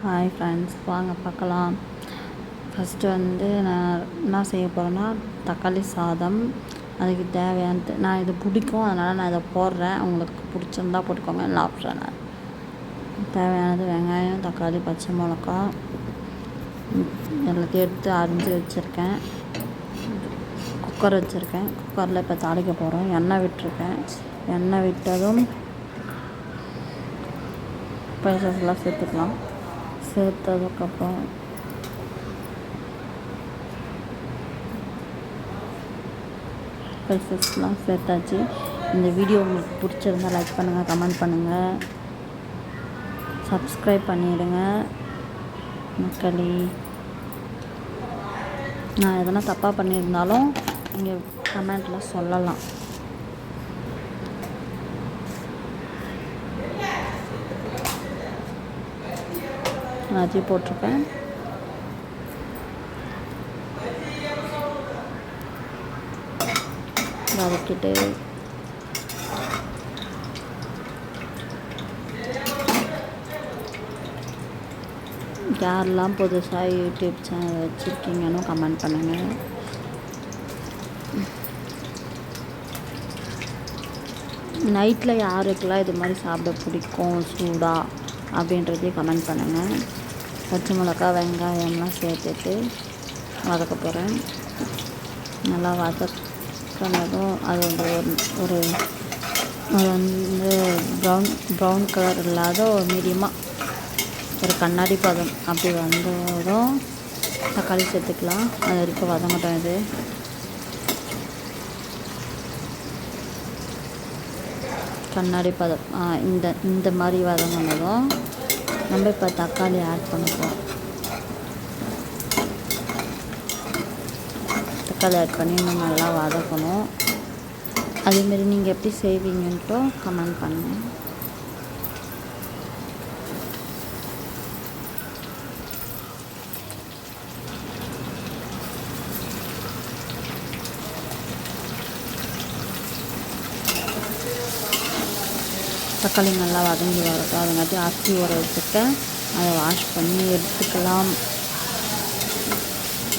Hi friends, வாங்க பார்க்கலாம். First நான் என்ன செய்ய போகிறேன்னா தக்காளி சாதம். அதுக்கு தேவையானது நான் இது பிடிக்கும், அதனால் நான் இதை போடுறேன். உங்களுக்கு பிடிச்சிருந்தா போட்டுக்கோங்க, இல்லை ஆப்ஷன். தேவையானது வெங்காயம், தக்காளி, பச்சை மிளகா எல்லாத்தையும் எடுத்து அரிஞ்சு வச்சுருக்கேன். குக்கர் வச்சுருக்கேன். குக்கரில் இப்போ தாளிக்க போகிறோம். எண்ணெய் விட்டுருக்கேன். எண்ணெய் விட்டதும் ஸ்பைசஸ்லாம் சேர்த்துக்கலாம். சேர்த்ததுக்கப்புறம் ஸ்பைசஸ்லாம் சேர்த்தாச்சு. இந்த வீடியோ உங்களுக்கு பிடிச்சிருந்தால் லைக் பண்ணுங்கள், கமெண்ட் பண்ணுங்கள், சப்ஸ்கிரைப் பண்ணிவிடுங்க மக்களே. நான் எதனா தப்பாக பண்ணியிருந்தாலும் நீங்கள் கமெண்ட்டில் சொல்லலாம். எல்லாத்தையும் போட்டிருப்பேன். வதக்கிட்டு யாரெல்லாம் புதுசாக யூடியூப் சேனல் வச்சுருக்கீங்கன்னு கமெண்ட் பண்ணுங்கள். நைட்டில் யாருக்கெல்லாம் இது மாதிரி சாப்பிட பிடிக்கும் சூடாக அப்படின்றதையும் கமெண்ட் பண்ணுங்கள். பச்சை மிளகா, வெங்காயம்லாம் சேர்த்துட்டு வதக்க போகிறேன். நல்லா வதக்கினதும் அது ஒரு ப்ரௌன் கலர் இல்லாத ஒரு மீடியமாக ஒரு கண்ணாடி பதம் அப்படி வந்ததும் தக்காளி சேர்த்துக்கலாம். அது வரைக்கும் வதங்கட்டும். இது கண்ணாடி பதம் இந்த மாதிரி வதங்கினதும் நம்ம இப்போ தக்காளி ஆட் பண்ணிப்போம். தக்காளி ஆட் பண்ணி இன்னும் நல்லா வதக்கணும். அதேமாரி நீங்கள் எப்படி செய்வீங்கன்ட்டு கமெண்ட் பண்ணுங்கள். தக்காளி நல்லா வதங்கி வரட்டும். அதுங்காட்டி அரிசி ஊற வச்சுருக்கேன். அதை வாஷ் பண்ணி எடுத்துக்கலாம்.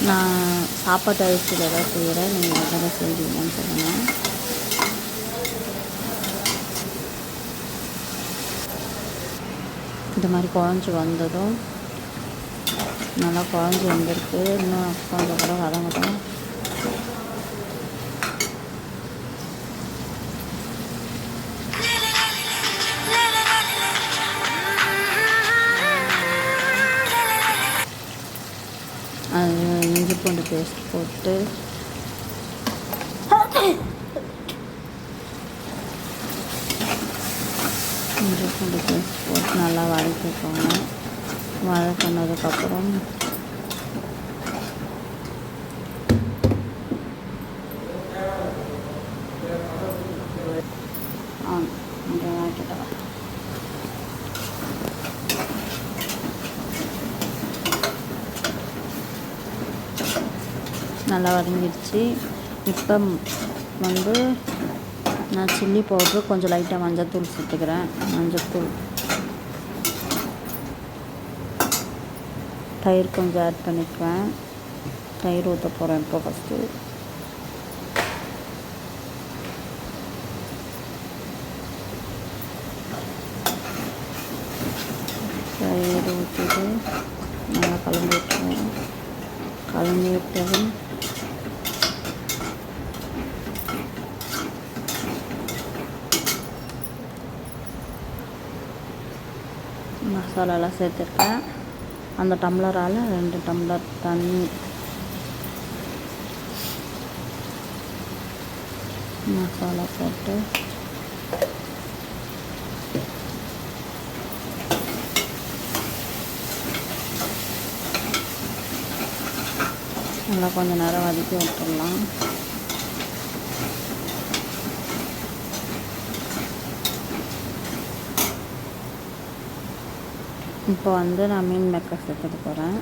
நான் சாப்பாட்டு அரிசியில் தான் செய்கிறேன். நீங்கள் எதில் செய்வீங்கன்னு சொல்லுங்கள். இந்த மாதிரி குழஞ்சி வந்ததும் நல்லா குழஞ்சி வந்திருக்கு. இன்னும் கொஞ்சம் கூட வதங்கட்டும். அது இஞ்சி பூண்டு பேஸ்ட் போட்டு இஞ்சி பூண்டு பேஸ்ட் போட்டு நல்லா வதக்கிக்கோங்க. வதக்கினதுக்கப்புறம் நல்லா வதங்கிடுச்சு. இப்போ நான் சில்லி பவுட்ரு, கொஞ்சம் லைட்டாக மஞ்சத்தூள் சேர்த்துக்கிறேன். மஞ்சத்தூள், தயிர் கொஞ்சம் ஆட் பண்ணிக்குவேன். தயிர் ஊற்ற போகிறேன் இப்போ ஃபஸ்ட்டு. தயிர் ஊற்றிட்டு நல்லா கலந்து விட்டுருவேன். கலந்து விட்டது மசாலாலாம் சேர்த்துருக்கேன். அந்த டம்ளரால் 2 டம்ளர் தண்ணி மசாலா போட்டு நல்லா கொஞ்சம் நேரம் வதக்கி விட்டுடலாம். இப்போ நான் மீன் மேக்கர் சேர்த்துட்டு போகிறேன்.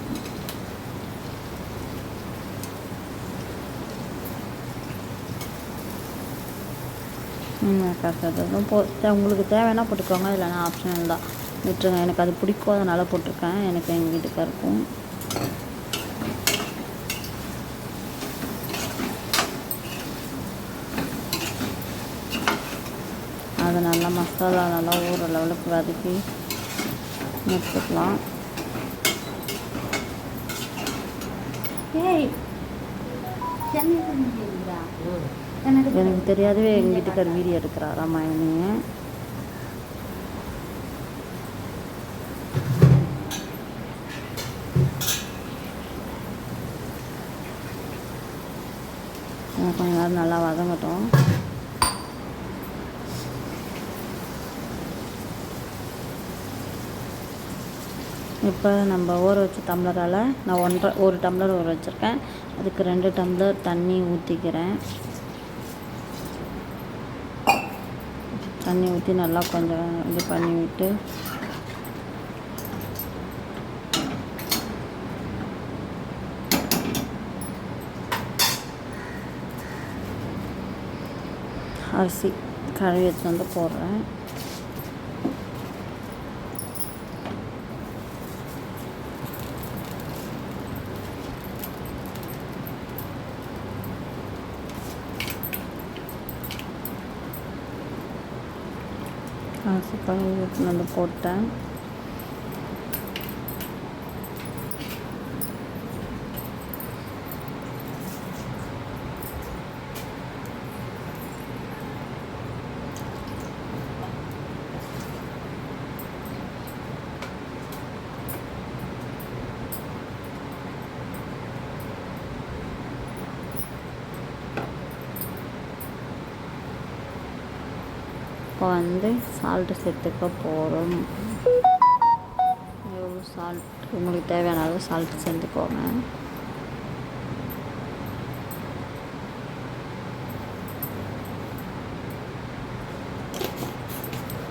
மீன் மேக்கர் சேர்த்ததும் உங்களுக்கு தேவைன்னா போட்டுக்கோங்க, இல்லைன்னா ஆப்ஷனல் தான். விட்டுருங்க. எனக்கு அது பிடிக்கும், அதனால் போட்டிருக்கேன். எனக்கு எங்கள் வீட்டுக்காருக்கும். அது நல்லா மசாலா நல்லா ஊற லெவலுக்கு வதக்கி எடுத்துக்கலாம். எனக்கு தெரியாதவே எங்கள் வீட்டுக்கார் வீடியோ எடுக்கிறாரா மயனியை. கொஞ்ச நேரம் நல்லா வதங்கட்டும். இப்போ நம்ம ஊற வச்ச டம்ளரால் நான் ஒரு டம்ளர் ஊற வச்சுருக்கேன். அதுக்கு 2 டம்ளர் தண்ணி ஊற்றிக்கிறேன். தண்ணி ஊற்றி நல்லா கொஞ்சம் இது பண்ணி விட்டு அரிசி கழுவி வச்சு வந்து போடுறேன். அரிசி கழுவி வச்சு வந்து போட்டேன். இப்போ வந்து சால்ட்டு சேர்த்துக்க போகிறோம். எவ்வளோ சால்ட் உங்களுக்கு தேவையான அளவு சால்ட்டு சேர்த்துக்கோங்க.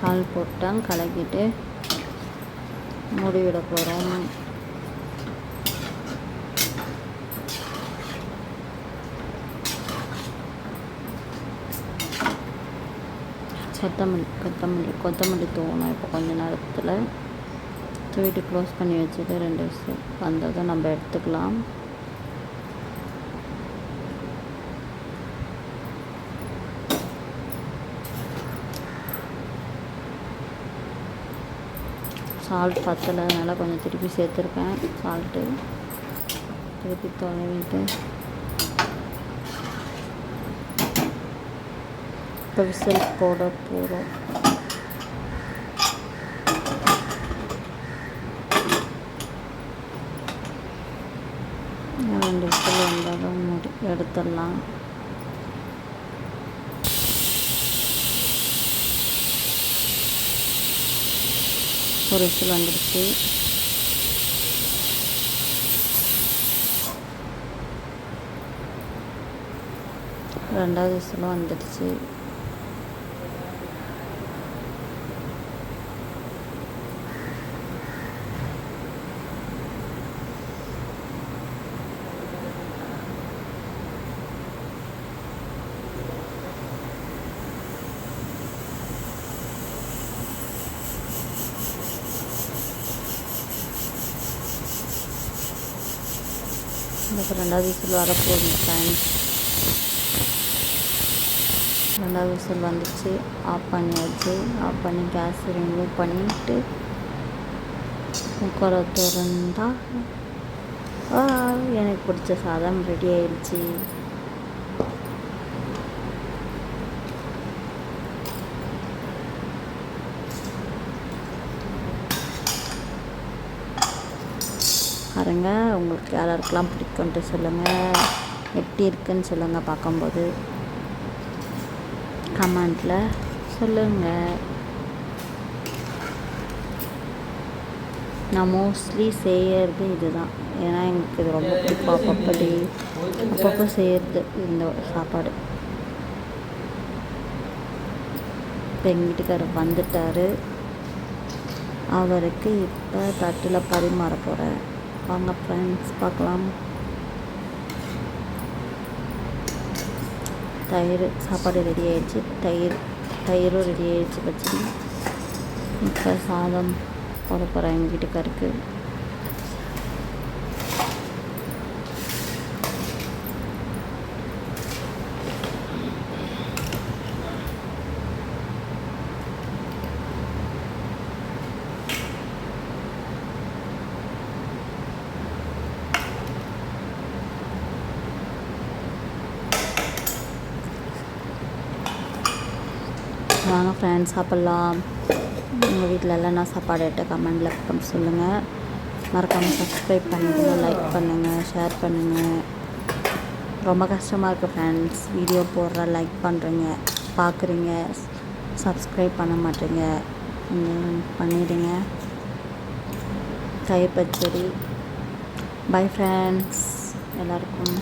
பால் போட்டால் கலக்கிட்டு மூடி விட போகிறோம். கொத்தமல்லி தூவணும். இப்போ கொஞ்ச நேரத்தில் தூவிட்டு க்ளோஸ் பண்ணி வச்சுட்டு 2 விசில் வந்ததை நம்ம எடுத்துக்கலாம். சால்ட் பத்தலை, அதனால் கொஞ்சம் திருப்பி சேர்த்துருக்கேன். சால்ட்டு திருப்பி தொலைவிட்டு இப்போ விசில் போட போகிறோம். ரெண்டு விசில் வந்தாலும் எடுத்துடலாம். ஒரு விசில் வந்துடுச்சு. ரெண்டாவது விசிலும் வந்துடுச்சு. இப்போ ரெண்டாவது விசில் வரப்போகுது ஃப்ரெண்ட்ஸ். ரெண்டாவது விசில் வந்துச்சு. ஆஃப் பண்ணியாச்சு. ஆஃப் பண்ணி கேஸ் ரிமூவ் பண்ணிவிட்டு குக்கரை திறந்தா எனக்கு பிடிச்ச சாதம் ரெடி ஆயிடுச்சு. பாருங்க, உங்களுக்கு யாருக்கெல்லாம் பிடிக்குன்ட்டு சொல்லுங்கள். எப்படி இருக்குன்னு சொல்லுங்கள். பார்க்கும்போது கமெண்ட்டில் சொல்லுங்கள். நான் மோஸ்ட்லி செய்கிறது இதுதான். ஏன்னா எனக்கு இது ரொம்ப பிடிக்கும். அப்பப்போ செய்கிறது இந்த சாப்பாடு. இப்போ எங்கள் வீட்டுக்காரர் வந்துட்டார். அவருக்கு இப்போ தட்டில் பரிமாற போகிறேன். வாங்க ஃப்ரெண்ட்ஸ் பார்க்கலாம். தயிர் சாப்பாடு ரெடி ஆகிடுச்சு. தயிரும் ரெடி ஆகிடுச்சு. பச்சடி இப்போ சாதம் போட போகிறேன் எங்கள் வீட்டுக்காருக்கு. வாங்க ஃப்ரெண்ட்ஸ் சாப்பிட்லாம். உங்கள் வீட்டில் எல்லாம் என்ன சாப்பாடு எட்டு கமெண்டில் பண்ணி சொல்லுங்கள். மறக்காமல் சப்ஸ்கிரைப் பண்ணிடுங்க, லைக் பண்ணுங்கள், ஷேர் பண்ணுங்கள். ரொம்ப கஷ்டமாக இருக்குது ஃப்ரெண்ட்ஸ், வீடியோ போடுற லைக் பண்ணுறீங்க, பார்க்குறீங்க, சப்ஸ்கிரைப் பண்ண மாட்டேங்க, பண்ணிவிடுங்க. தயிர் பச்சடி. பை ஃப்ரெண்ட்ஸ் எல்லாருக்கும்.